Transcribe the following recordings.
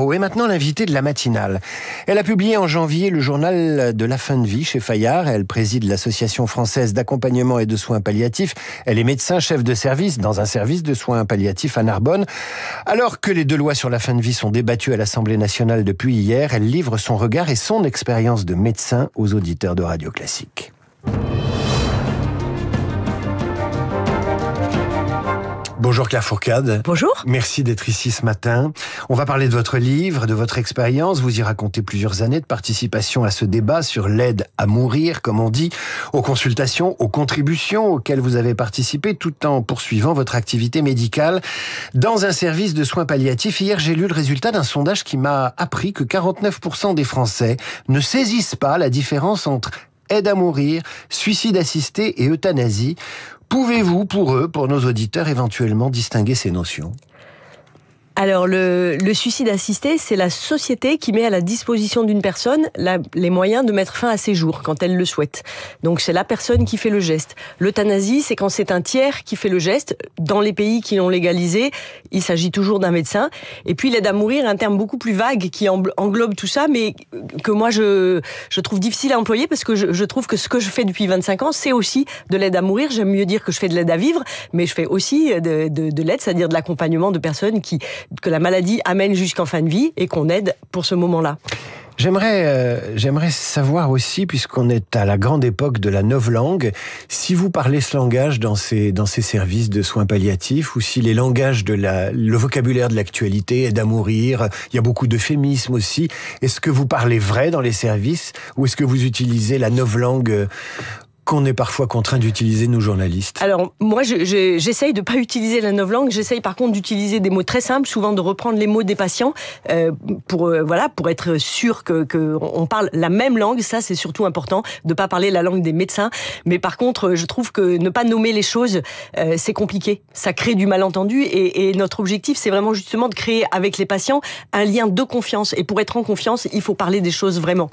Et maintenant l'invitée de la matinale. Elle a publié en janvier le journal de la fin de vie chez Fayard. Elle préside l'Association française d'accompagnement et de soins palliatifs. Elle est médecin chef de service dans un service de soins palliatifs à Narbonne. Alors que les deux lois sur la fin de vie sont débattues à l'Assemblée nationale depuis hier, elle livre son regard et son expérience de médecin aux auditeurs de Radio Classique. Bonjour Claire Fourcade. Bonjour. Merci d'être ici ce matin. On va parler de votre livre, de votre expérience. Vous y racontez plusieurs années de participation à ce débat sur l'aide à mourir, comme on dit, aux consultations, aux contributions auxquelles vous avez participé tout en poursuivant votre activité médicale dans un service de soins palliatifs. Hier, j'ai lu le résultat d'un sondage qui m'a appris que 49% des Français ne saisissent pas la différence entre aide à mourir, suicide assisté et euthanasie. Pouvez-vous, pour nos auditeurs, éventuellement distinguer ces notions ? Alors, le suicide assisté, c'est la société qui met à la disposition d'une personne les moyens de mettre fin à ses jours, quand elle le souhaite. Donc, c'est la personne qui fait le geste. L'euthanasie, c'est quand c'est un tiers qui fait le geste. Dans les pays qui l'ont légalisé, il s'agit toujours d'un médecin. Et puis, l'aide à mourir, un terme beaucoup plus vague qui englobe tout ça, mais que moi, je trouve difficile à employer parce que je trouve que ce que je fais depuis 25 ans, c'est aussi de l'aide à mourir. J'aime mieux dire que je fais de l'aide à vivre, mais je fais aussi de l'aide, c'est-à-dire de l'accompagnement de personnes que la maladie amène jusqu'en fin de vie et qu'on aide pour ce moment-là. J'aimerais savoir aussi, puisqu'on est à la grande époque de la novlangue, si vous parlez ce langage dans ces services de soins palliatifs, ou si les langages le vocabulaire de l'actualité aide à mourir, il y a beaucoup d'euphémismes aussi. Est-ce que vous parlez vrai dans les services, ou est-ce que vous utilisez la novlangue qu'on est parfois contraint d'utiliser, nous journalistes? Alors, moi, j'essaye de pas utiliser la novlangue. J'essaye par contre d'utiliser des mots très simples, souvent de reprendre les mots des patients, pour être sûr que on parle la même langue. Ça, c'est surtout important, de pas parler la langue des médecins. Mais par contre, je trouve que ne pas nommer les choses, c'est compliqué. Ça crée du malentendu et notre objectif, c'est vraiment justement de créer avec les patients un lien de confiance. Et pour être en confiance, il faut parler des choses vraiment.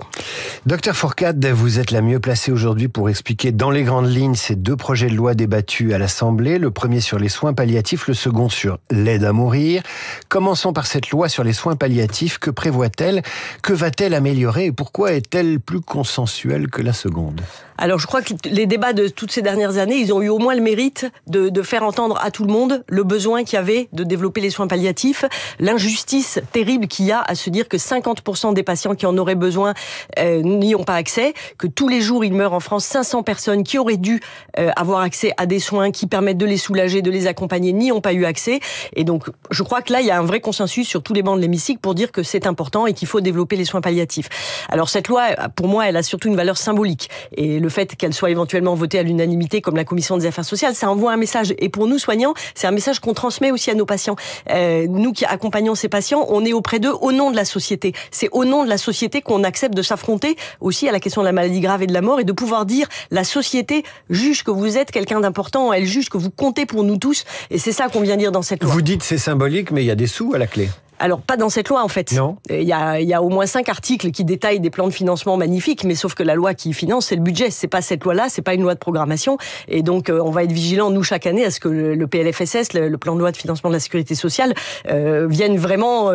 Docteur Fourcade, vous êtes la mieux placée aujourd'hui pour expliquer dans les grandes lignes ces deux projets de loi débattus à l'Assemblée, le premier sur les soins palliatifs, le second sur l'aide à mourir. Commençons par cette loi sur les soins palliatifs. Que prévoit-elle ? Que va-t-elle améliorer et pourquoi est-elle plus consensuelle que la seconde ? Alors, je crois que les débats de toutes ces dernières années, ils ont eu au moins le mérite de faire entendre à tout le monde le besoin qu'il y avait de développer les soins palliatifs, l'injustice terrible qu'il y a à se dire que 50% des patients qui en auraient besoin n'y ont pas accès, que tous les jours, il meurt en France 500 personnes qui auraient dû avoir accès à des soins qui permettent de les soulager, de les accompagner, n'y ont pas eu accès. Et donc, je crois que là, il y a un vrai consensus sur tous les bancs de l'hémicycle pour dire que c'est important et qu'il faut développer les soins palliatifs. Alors, cette loi, pour moi, elle a surtout une valeur symbolique. Et le fait qu'elle soit éventuellement votée à l'unanimité comme la Commission des affaires sociales, ça envoie un message. Et pour nous, soignants, c'est un message qu'on transmet aussi à nos patients. Nous qui accompagnons ces patients, on est auprès d'eux au nom de la société. C'est au nom de la société qu'on accepte de s'affronter aussi à la question de la maladie grave et de la mort et de pouvoir dire la société juge que vous êtes quelqu'un d'important, elle juge que vous comptez pour nous tous. Et c'est ça qu'on vient dire dans cette loi. Vous dites c'est symbolique, mais il y a des sous à la clé. Alors, pas dans cette loi, en fait. Non. Il y a au moins 5 articles qui détaillent des plans de financement magnifiques, mais sauf que la loi qui finance, c'est le budget. C'est pas cette loi-là, c'est pas une loi de programmation. Et donc, on va être vigilants, nous, chaque année, à ce que le PLFSS, le plan de loi de financement de la sécurité sociale, vienne vraiment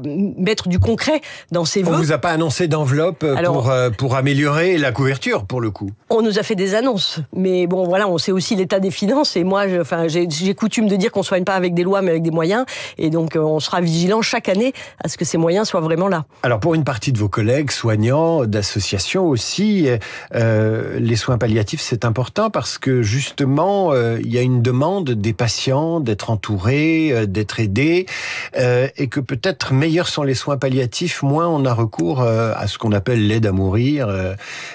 mettre du concret dans ses vœux. On vous a pas annoncé d'enveloppe pour améliorer la couverture, pour le coup? On nous a fait des annonces. Mais bon, voilà, on sait aussi l'état des finances. Et moi, j'ai coutume de dire qu'on soigne pas avec des lois, mais avec des moyens. Et donc, on sera vigilant chaque année à ce que ces moyens soient vraiment là. Alors pour une partie de vos collègues soignants, d'associations aussi, les soins palliatifs c'est important parce que justement il y a une demande des patients d'être entourés, d'être aidés et que peut-être meilleurs sont les soins palliatifs, moins on a recours à ce qu'on appelle l'aide à mourir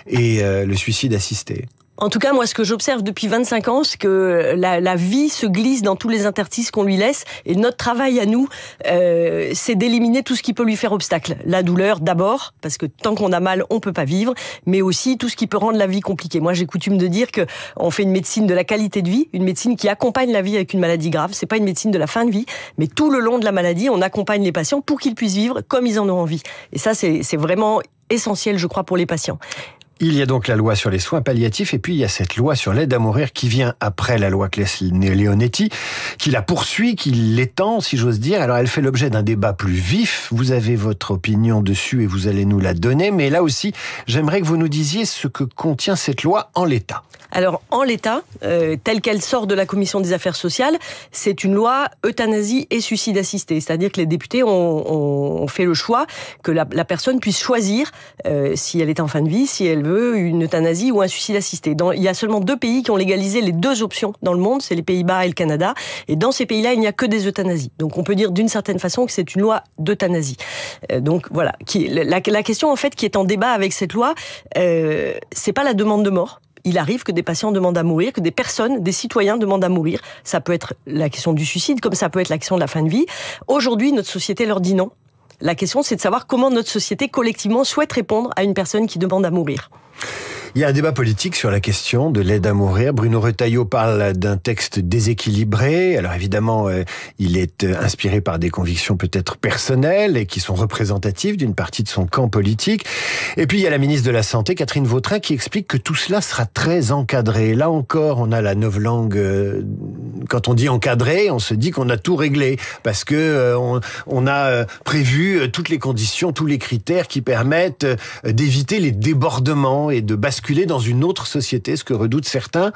et le suicide assisté. En tout cas, moi, ce que j'observe depuis 25 ans, c'est que la vie se glisse dans tous les interstices qu'on lui laisse. Et notre travail à nous, c'est d'éliminer tout ce qui peut lui faire obstacle. La douleur, d'abord, parce que tant qu'on a mal, on peut pas vivre. Mais aussi tout ce qui peut rendre la vie compliquée. Moi, j'ai coutume de dire que on fait une médecine de la qualité de vie, une médecine qui accompagne la vie avec une maladie grave. C'est pas une médecine de la fin de vie, mais tout le long de la maladie, on accompagne les patients pour qu'ils puissent vivre comme ils en ont envie. Et ça, c'est vraiment essentiel, je crois, pour les patients. Il y a donc la loi sur les soins palliatifs et puis il y a cette loi sur l'aide à mourir qui vient après la loi Claes-Leonetti, qui la poursuit, qui l'étend, si j'ose dire. Alors elle fait l'objet d'un débat plus vif. Vous avez votre opinion dessus et vous allez nous la donner. Mais là aussi, j'aimerais que vous nous disiez ce que contient cette loi en l'état. Alors, en l'état, telle qu'elle sort de la Commission des affaires sociales, c'est une loi euthanasie et suicide assisté. C'est-à-dire que les députés ont fait le choix que la personne puisse choisir, si elle est en fin de vie, si elle veut une euthanasie ou un suicide assisté. Il y a seulement 2 pays qui ont légalisé les 2 options dans le monde, c'est les Pays-Bas et le Canada. Et dans ces pays-là, il n'y a que des euthanasies. Donc, on peut dire d'une certaine façon que c'est une loi d'euthanasie. Donc, voilà. La question, en fait, qui est en débat avec cette loi, c'est pas la demande de mort. Il arrive que des patients demandent à mourir, que des personnes, des citoyens demandent à mourir. Ça peut être la question du suicide, comme ça peut être la question de la fin de vie. Aujourd'hui, notre société leur dit non. La question, c'est de savoir comment notre société, collectivement, souhaite répondre à une personne qui demande à mourir. Il y a un débat politique sur la question de l'aide à mourir. Bruno Retailleau parle d'un texte déséquilibré. Alors évidemment, il est inspiré par des convictions peut-être personnelles et qui sont représentatives d'une partie de son camp politique. Et puis il y a la ministre de la Santé, Catherine Vautrin, qui explique que tout cela sera très encadré. Là encore, on a la novlangue. Quand on dit encadré, on se dit qu'on a tout réglé parce que on a prévu toutes les conditions, tous les critères qui permettent d'éviter les débordements et de basculer dans une autre société, ce que redoutent certains.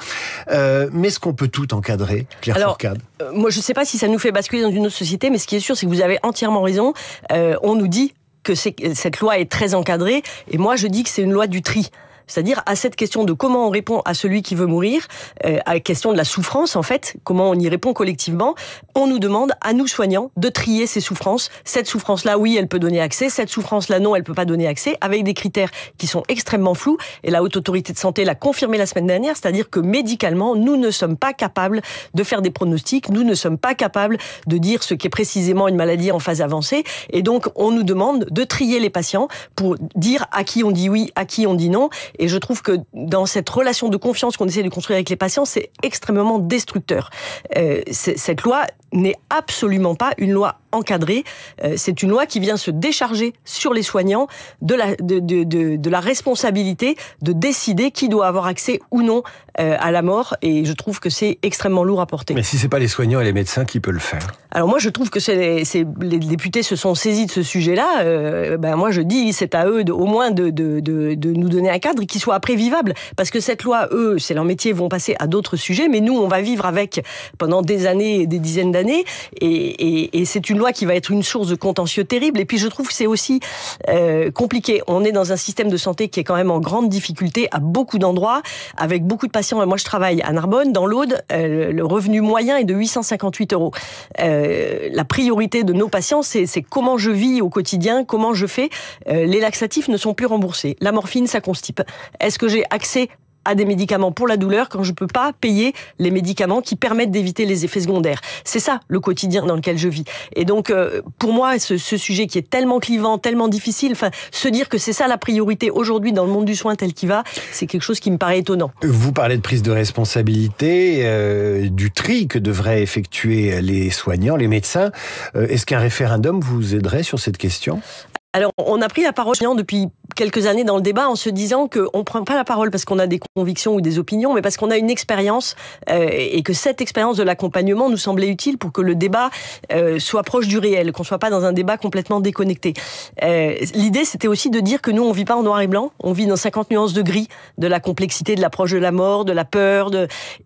Mais est-ce qu'on peut tout encadrer, Claire Fourcade ? Moi, je ne sais pas si ça nous fait basculer dans une autre société, mais ce qui est sûr, c'est que vous avez entièrement raison. On nous dit que cette loi est très encadrée, et moi, je dis que c'est une loi du tri. C'est-à-dire à cette question de comment on répond à celui qui veut mourir, à la question de la souffrance en fait, comment on y répond collectivement, on nous demande à nous soignants de trier ces souffrances. Cette souffrance-là, oui, elle peut donner accès, cette souffrance-là, non, elle peut pas donner accès, avec des critères qui sont extrêmement flous. Et la Haute Autorité de Santé l'a confirmé la semaine dernière, c'est-à-dire que médicalement, nous ne sommes pas capables de faire des pronostics, nous ne sommes pas capables de dire ce qu'est précisément une maladie en phase avancée. Et donc, on nous demande de trier les patients pour dire à qui on dit oui, à qui on dit non. Et je trouve que dans cette relation de confiance qu'on essaie de construire avec les patients, c'est extrêmement destructeur. Cette loi n'est absolument pas une loi encadrée. C'est une loi qui vient se décharger sur les soignants de la responsabilité de décider qui doit avoir accès ou non à la mort. Et je trouve que c'est extrêmement lourd à porter. Mais si c'est pas les soignants et les médecins qui peuvent le faire. Alors moi, je trouve que les députés se sont saisis de ce sujet-là. Moi, je dis, c'est à eux au moins de nous donner un cadre qui soit après vivable. Parce que cette loi, eux, c'est leur métier, vont passer à d'autres sujets. Mais nous, on va vivre avec pendant des années, des dizaines d'années. Et c'est une loi qui va être une source de contentieux terrible. Et puis, je trouve que c'est aussi compliqué. On est dans un système de santé qui est quand même en grande difficulté à beaucoup d'endroits, avec beaucoup de patients. Et moi, je travaille à Narbonne, dans l'Aude. Le revenu moyen est de 858 €. La priorité de nos patients, c'est comment je vis au quotidien, comment je fais. Les laxatifs ne sont plus remboursés. La morphine, ça constipe. Est-ce que j'ai accès à des médicaments pour la douleur quand je peux pas payer les médicaments qui permettent d'éviter les effets secondaires? C'est ça, le quotidien dans lequel je vis. Et donc, pour moi, ce sujet qui est tellement clivant, tellement difficile, se dire que c'est ça la priorité aujourd'hui dans le monde du soin tel qu'il va, c'est quelque chose qui me paraît étonnant. Vous parlez de prise de responsabilité, du tri que devraient effectuer les soignants, les médecins. Est-ce qu'un référendum vous aiderait sur cette question ? Alors, on a pris la parole depuis quelques années dans le débat en se disant qu'on ne prend pas la parole parce qu'on a des convictions ou des opinions, mais parce qu'on a une expérience et que cette expérience de l'accompagnement nous semblait utile pour que le débat soit proche du réel, qu'on ne soit pas dans un débat complètement déconnecté. L'idée, c'était aussi de dire que nous, on ne vit pas en noir et blanc, on vit dans 50 nuances de gris, de la complexité, de l'approche de la mort, de la peur,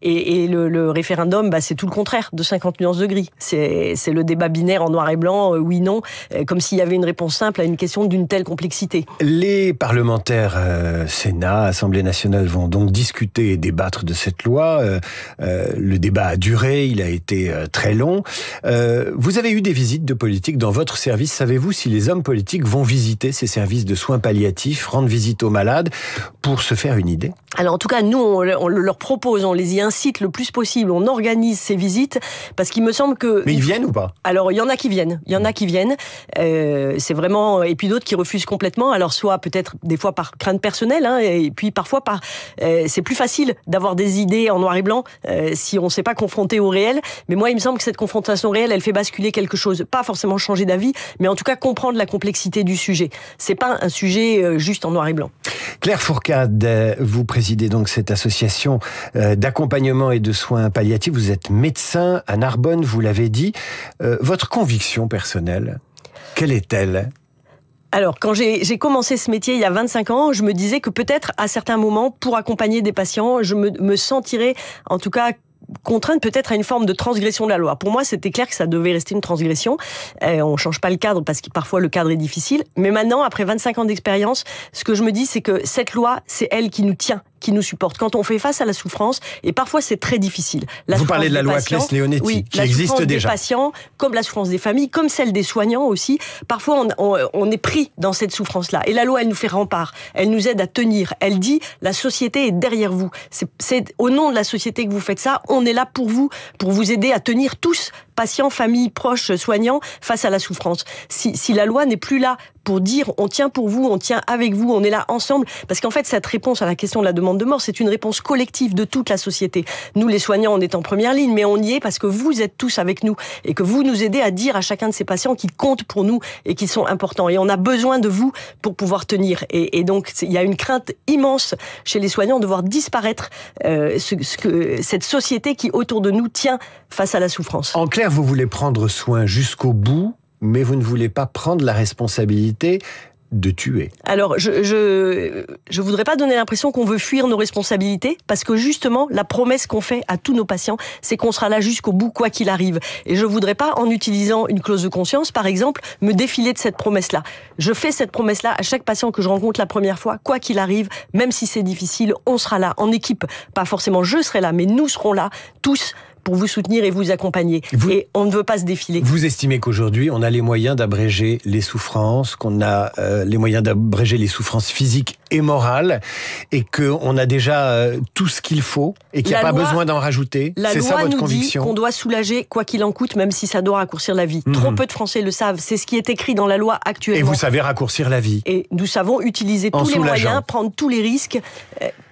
et le référendum, c'est tout le contraire de 50 nuances de gris. C'est le débat binaire en noir et blanc, oui, non, comme s'il y avait une réponse simple à une question d'une telle complexité. Les parlementaires Sénat, Assemblée nationale vont donc discuter et débattre de cette loi. Le débat a duré, il a été très long. Vous avez eu des visites de politiques dans votre service. Savez-vous si les hommes politiques vont visiter ces services de soins palliatifs, rendre visite aux malades pour se faire une idée ? Alors en tout cas, nous, on leur propose, on les y incite le plus possible, on organise ces visites, parce qu'il me semble que... Mais ils viennent ou pas ? Alors il y en a qui viennent, c'est vraiment... Et puis d'autres qui refusent complètement, alors soit peut-être des fois par crainte personnelle, et puis parfois par... c'est plus facile d'avoir des idées en noir et blanc si on ne s'est pas confronté au réel, mais moi il me semble que cette confrontation réelle, elle fait basculer quelque chose, pas forcément changer d'avis, mais en tout cas comprendre la complexité du sujet. C'est pas un sujet juste en noir et blanc. Claire Fourcade, vous présidez donc cette association d'accompagnement et de soins palliatifs. Vous êtes médecin à Narbonne, vous l'avez dit. Votre conviction personnelle, quelle est-elle ? Alors, quand j'ai commencé ce métier il y a 25 ans, je me disais que peut-être, à certains moments, pour accompagner des patients, je me sentirais, en tout cas, contrainte peut-être à une forme de transgression de la loi. Pour moi, c'était clair que ça devait rester une transgression. On change pas le cadre parce que parfois le cadre est difficile. Mais maintenant, après 25 ans d'expérience, ce que je me dis, c'est que cette loi, c'est elle qui nous tient, qui nous supporte. Quand on fait face à la souffrance, et parfois c'est très difficile. Vous parlez de la loi Claes-Leonetti, oui, qui existe déjà. La souffrance des patients, comme la souffrance des familles, comme celle des soignants aussi. Parfois, on est pris dans cette souffrance-là. Et la loi, elle nous fait rempart. Elle nous aide à tenir. Elle dit, la société est derrière vous. C'est au nom de la société que vous faites ça. On est là pour vous aider à tenir tous, patients, familles, proches, soignants, face à la souffrance. Si la loi n'est plus là pour dire on tient pour vous, on tient avec vous, on est là ensemble, parce qu'en fait cette réponse à la question de la demande de mort, c'est une réponse collective de toute la société. Nous les soignants, on est en première ligne, mais on y est parce que vous êtes tous avec nous et que vous nous aidez à dire à chacun de ces patients qu'ils comptent pour nous et qu'ils sont importants. Et on a besoin de vous pour pouvoir tenir. Et donc il y a une crainte immense chez les soignants de voir disparaître cette société qui autour de nous tient face à la souffrance. En clair, vous voulez prendre soin jusqu'au bout, mais vous ne voulez pas prendre la responsabilité de tuer. Alors, je voudrais pas donner l'impression qu'on veut fuir nos responsabilités, parce que justement, la promesse qu'on fait à tous nos patients, c'est qu'on sera là jusqu'au bout, quoi qu'il arrive. Et je voudrais pas, en utilisant une clause de conscience, par exemple, me défiler de cette promesse-là. Je fais cette promesse-là à chaque patient que je rencontre la première fois, quoi qu'il arrive, même si c'est difficile, on sera là, en équipe. Pas forcément je serai là, mais nous serons là, tous, pour vous soutenir et vous accompagner. Et on ne veut pas se défiler. Vous estimez qu'aujourd'hui, on a les moyens d'abréger les souffrances, qu'on a les moyens d'abréger les souffrances physiques et morales, et qu'on a déjà tout ce qu'il faut, et qu'il n'y a pas besoin d'en rajouter? C'est ça votre conviction? La loi nous dit qu'on doit soulager quoi qu'il en coûte, même si ça doit raccourcir la vie. Trop peu de Français le savent. C'est ce qui est écrit dans la loi actuellement. Et vous savez raccourcir la vie. Et nous savons utiliser tous les moyens, prendre tous les risques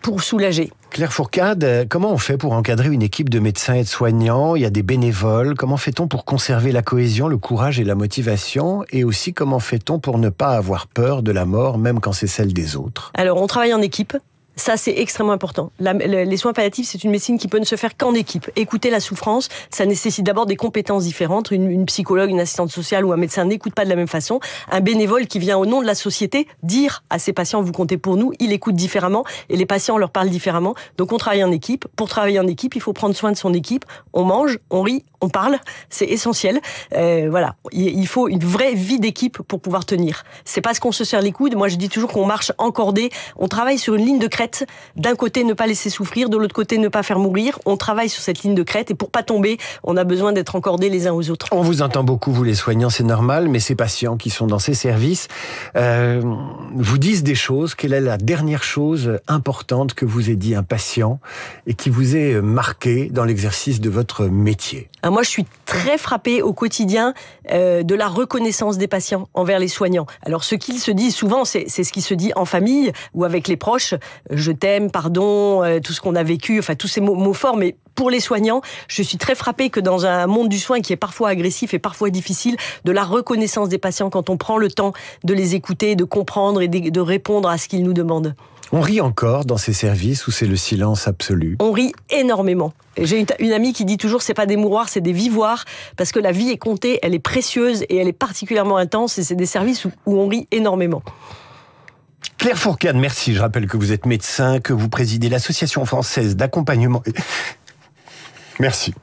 pour soulager. Claire Fourcade, comment on fait pour encadrer une équipe de médecins et de soignants? Il y a des bénévoles. Comment fait-on pour conserver la cohésion, le courage et la motivation? Et aussi, comment fait-on pour ne pas avoir peur de la mort, même quand c'est celle des autres? Alors, on travaille en équipe. Ça, c'est extrêmement important. Les soins palliatifs, c'est une médecine qui peut ne se faire qu'en équipe. Écouter la souffrance, ça nécessite d'abord des compétences différentes. Une psychologue, une assistante sociale ou un médecin n'écoute pas de la même façon. Un bénévole qui vient au nom de la société dire à ses patients, vous comptez pour nous, il écoute différemment et les patients leur parlent différemment. Donc on travaille en équipe. Pour travailler en équipe, il faut prendre soin de son équipe. On mange, on rit, on parle. C'est essentiel. Voilà. Il faut une vraie vie d'équipe pour pouvoir tenir. C'est pas ce qu'on se serre les coudes. Moi, je dis toujours qu'on marche en cordée. On travaille sur une ligne de crête. D'un côté, ne pas laisser souffrir, de l'autre côté, ne pas faire mourir. On travaille sur cette ligne de crête et pour pas tomber, on a besoin d'être encordés les uns aux autres. On vous entend beaucoup, vous les soignants, c'est normal, mais ces patients qui sont dans ces services vous disent des choses. Quelle est la dernière chose importante que vous ait dit un patient et qui vous ait marqué dans l'exercice de votre métier? Alors moi, je suis très frappée au quotidien de la reconnaissance des patients envers les soignants. Alors, ce qu'ils se disent souvent, c'est ce qui se dit en famille ou avec les proches. Je t'aime, pardon, tout ce qu'on a vécu, enfin tous ces mots forts, mais pour les soignants, je suis très frappée que dans un monde du soin qui est parfois agressif et parfois difficile, de la reconnaissance des patients quand on prend le temps de les écouter, de comprendre et de répondre à ce qu'ils nous demandent. On rit encore dans ces services où c'est le silence absolu? On rit énormément. J'ai une amie qui dit toujours c'est pas des mouroirs, c'est des vivoirs, parce que la vie est comptée, elle est précieuse et elle est particulièrement intense et c'est des services où on rit énormément. Claire Fourcade, merci. Je rappelle que vous êtes médecin, que vous présidez l'Association française d'accompagnement. Merci.